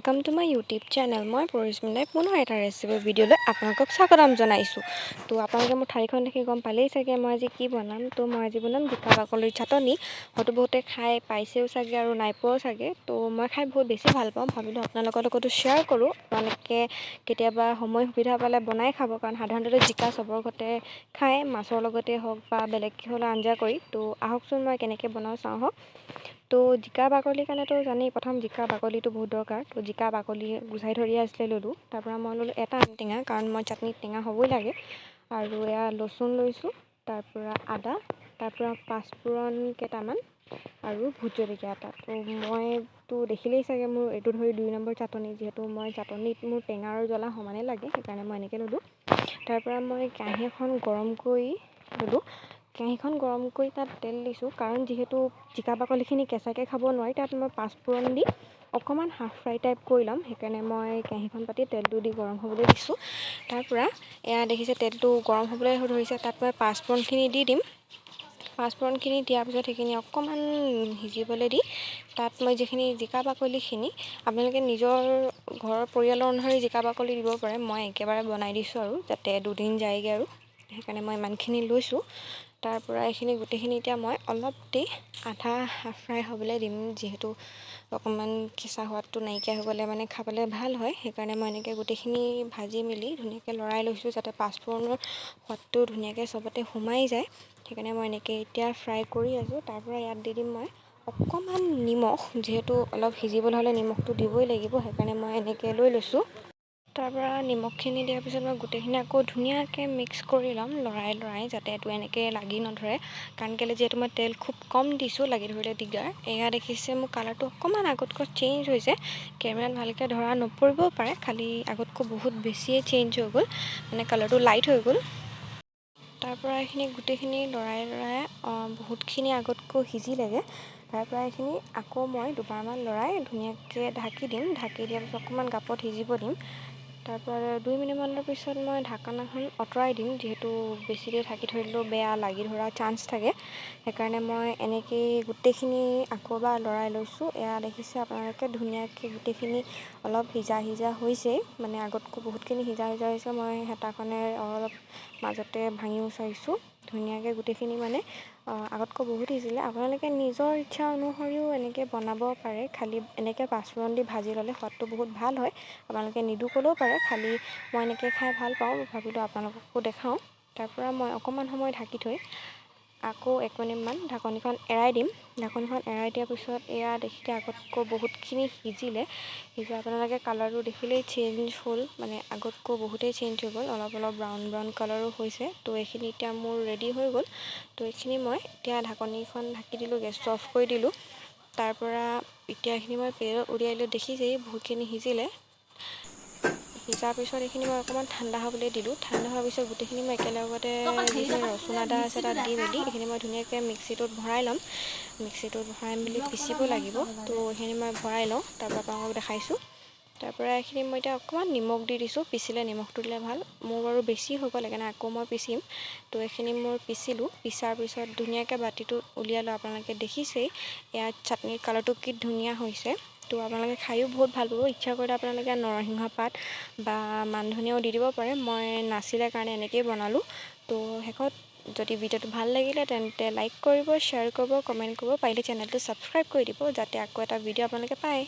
Welcome to my YouTube channel. मैं परिस्मिताই पुनः এটা ৰেচিপি ভিডিঅ'লৈ আপোনালোকক স্বাগতম জনাইছোঁ। তো আপোনালোকে মোৰ ঠাইখন দেখি গম পালেই চাগে মই আজি কি বনাম। তো মই আজি বনাম জিকা বাকলিৰ চাটনি। হয়তো বহুতে খাই পাইছেও চাগে আৰু নাই পোৱাও চাগে। তো মই খাই বহুত বেছি ভাল পাওঁ, ভাবিলোঁ আপোনালোকৰ লগতো শ্বেয়াৰ কৰোঁ। আপোনালোকে কেতিয়াবা সময় সুবিধা পালে বনাই খাব, কাৰণ সাধাৰণতে জিকা চবৰ ঘৰতে খায়, মাছৰ লগতে হওক বা বেলেগকৈ হ'লেও আঞ্জা কৰি। তো আহকচোন মই কেনেকৈ বনাওঁ চাওঁ আহক। তো জিকা বাকলিৰ কাৰণেতো জানেই, প্ৰথম জিকা বাকলিটো বহুত দৰকাৰ। তো জিকা বাকলি গুচাই ধৰি আছিলে ল'লোঁ। তাৰপৰা মই ল'লোঁ এটা আম টেঙা, কাৰণ মই চাটনিত টেঙা হ'বই লাগে। আৰু এয়া লচুন লৈছোঁ, তাৰপৰা আদা, তাৰপৰা পাঁচফোৰণ কেইটামান আৰু ভোট জলকীয়া এটা। তো মইতো দেখিলেই চাগে মোৰ এইটো ধৰি 2 নম্বৰ চাটনি, যিহেতু মই চাটনিত মোৰ টেঙা আৰু জ্বলা সমানে লাগে, সেইকাৰণে মই এনেকৈ ল'লোঁ। তাৰপৰা মই কেৰাহী এখন গৰম কৰি ল'লোঁ। কেৰাহীখন গৰম কৰি তাত তেল দিছোঁ, কাৰণ যিহেতু জিকা বাকলিখিনি কেঁচাকৈ খাব নোৱাৰি, তাত মই পাঁচফোৰণ দি অকণমান হাফ ফ্ৰাই টাইপ কৰি ল'ম। সেইকাৰণে মই কেৰাহীখন পাতি তেলটো দি গৰম হ'বলৈ দিছোঁ। তাৰপৰা এয়া দেখিছে তেলটো গৰম হ'বলৈ ধৰিছে, তাত মই পাঁচফোৰণখিনি দি দিম। পাঁচফোৰণখিনি দিয়াৰ পিছত সেইখিনি অকণমান সিজিবলৈ দি তাত মই যিখিনি জিকা বাকলিখিনি, আপোনালোকে নিজৰ ঘৰৰ পৰিয়ালৰ অনুসৰি জিকা বাকলি দিব পাৰে। মই একেবাৰে বনাই দিছোঁ আৰু যাতে দুদিন যায়গৈ, আৰু সেইকাৰণে মই ইমানখিনি লৈছোঁ। তাৰপৰা এইখিনি গোটেইখিনি এতিয়া মই অলপ দি আধা হাফ ফ্ৰাই হ'বলৈ দিম, যিহেতু অকণমান কেঁচা সোৱাদটো নাইকিয়া হৈ গ'লে মানে খাবলৈ ভাল হয়। সেইকাৰণে মই এনেকৈ গোটেইখিনি ভাজি মেলি ধুনীয়াকৈ লৰাই লৈছোঁ, যাতে পাঁচফোৰণৰ সোৱাদটো ধুনীয়াকৈ চবতে সোমাই যায়। সেইকাৰণে মই এনেকৈ এতিয়া ফ্ৰাই কৰি আছোঁ। তাৰপৰা ইয়াত দি দিম মই অকণমান নিমখ, যিহেতু অলপ সিজিবলৈ হ'লে নিমখটো দিবই লাগিব, সেইকাৰণে মই এনেকৈ লৈ লৈছোঁ। তাৰপৰা নিমখখিনি দিয়াৰ পিছত মই গোটেইখিনি আকৌ ধুনীয়াকৈ মিক্স কৰি ল'ম, লৰাই যাতে এইটো এনেকৈ লাগি নধৰে। কাৰণ কেলৈ, যিহেতু মই তেল খুব কম দিছোঁ, লাগি ধৰিলে দিগদাৰ। এয়া দেখিছে মোৰ কালাৰটো অকণমান আগতকৈ চেঞ্জ হৈছে। কেমেৰাত ভালকৈ ধৰা নপৰিবও পাৰে, খালি আগতকৈ বহুত বেছিয়ে চেঞ্জ হৈ গ'ল, মানে কালাৰটো লাইট হৈ গ'ল। তাৰপৰা এইখিনি গোটেইখিনি লৰাই বহুতখিনি আগতকৈ সিজিলেগৈ। তাৰপৰা এইখিনি আকৌ মই দুবাৰমান লৰাই ধুনীয়াকৈ ঢাকি দিম। ঢাকি দিয়াৰ পিছত অকণমান গাপত সিজিব দিম। তাৰপৰা 2 মিনিটমানৰ পিছত মই ঢাকনাখন আঁতৰাই দিম, যিহেতু বেছি দেৰি ঢাকি থৈ দিলেও বেয়া লাগি ধৰা চান্স থাকে। সেইকাৰণে মই এনেকৈয়ে গোটেইখিনি আকৌ এবাৰ লৰাই লৈছোঁ। এয়া দেখিছে আপোনালোকে ধুনীয়াকৈ গোটেইখিনি অলপ সিজা হৈছেই, মানে আগতকৈ বহুতখিনি সিজা হৈছে। মই হেতাখনেৰে অলপ মাজতে ভাঙিও চাইছোঁ, ধুনীয়াকৈ গোটেইখিনি মানে আগতকৈ বহুত সিজিলে। আপোনালোকে নিজৰ ইচ্ছা অনুসৰিও এনেকৈ বনাব পাৰে, খালি এনেকৈ পাঁচফোৰণ দি ভাজি ল'লে সোৱাদটো বহুত ভাল হয়। আপোনালোকে নিদো ক'লেও পাৰে, খালি মই এনেকৈ খাই ভাল পাওঁ, ভাবিলোঁ আপোনালোককো দেখাওঁ। তাৰপৰা মই অকণমান সময় ঢাকি থৈ আকৌ 1 মিনিটমান ঢাকনিখন এৰাই দিম। ঢাকনিখন এৰাই দিয়াৰ পিছত এয়া দেখিলে আগতকৈ বহুতখিনি সিজিলে। আপোনালোকে কালাৰটো দেখিলেই চেঞ্জ হ'ল, মানে আগতকৈ বহুতেই চেঞ্জ হৈ গ'ল, অলপ ব্ৰাউন কালাৰো হৈছে। তো এইখিনি এতিয়া মোৰ ৰেডি হৈ গ'ল। তো এইখিনি মই এতিয়া ঢাকনিখন ঢাকি দিলোঁ, গেছটো অফ কৰি দিলোঁ। তাৰপৰা এতিয়া এইখিনি মই প্লেটত উলিয়াই লৈ দেখিছেই বহুতখিনি সিজিলে। সিজাৰ পিছত এইখিনি মই অকণমান ঠাণ্ডা হ'বলৈ দিলোঁ। ঠাণ্ডা হোৱাৰ পিছত গোটেইখিনি মই একেলগতে যিখিনি ৰচুন আদা আছে তাত দি মেলি এইখিনি মই ধুনীয়াকৈ মিক্সিটোত ভৰাই ল'ম। মিক্সিটোত ভৰাই মেলি পিচিব লাগিব। তো এইখিনি মই ভৰাই লওঁ, তাৰপৰা আপোনালোকক দেখাইছোঁ। তাৰপৰা এইখিনি মই এতিয়া অকণমান নিমখ দি দিছোঁ, পিচিলে নিমখটো দিলে ভাল। মোৰ বাৰু বেছি হৈ গ'ল, সেইকাৰণে আকৌ মই পিচিম। তো এইখিনি মই পিচিলোঁ। পিছাৰ পিছত ধুনীয়াকৈ বাতিটো উলিয়ালোঁ। আপোনালোকে দেখিছেই ইয়াত চাটনিৰ কালাৰটো কি ধুনীয়া হৈছে। তো আপোনালোকে খায়ো বহুত ভাল পাব। ইচ্ছা কৰিলে আপোনালোকে নৰসিংহ পাত বা মান ধনিয়াও দি দিব পাৰে। মই নাছিলে কাৰণে এনেকৈয়ে বনালোঁ। তো শেষত যদি ভিডিঅ'টো ভাল লাগিলে তেন্তে লাইক কৰিব, শ্বেয়াৰ কৰিব, কমেণ্ট কৰিব, পাৰিলে চেনেলটো ছাবস্ক্ৰাইব কৰি দিব, যাতে আকৌ এটা ভিডিঅ' আপোনালোকে পায়।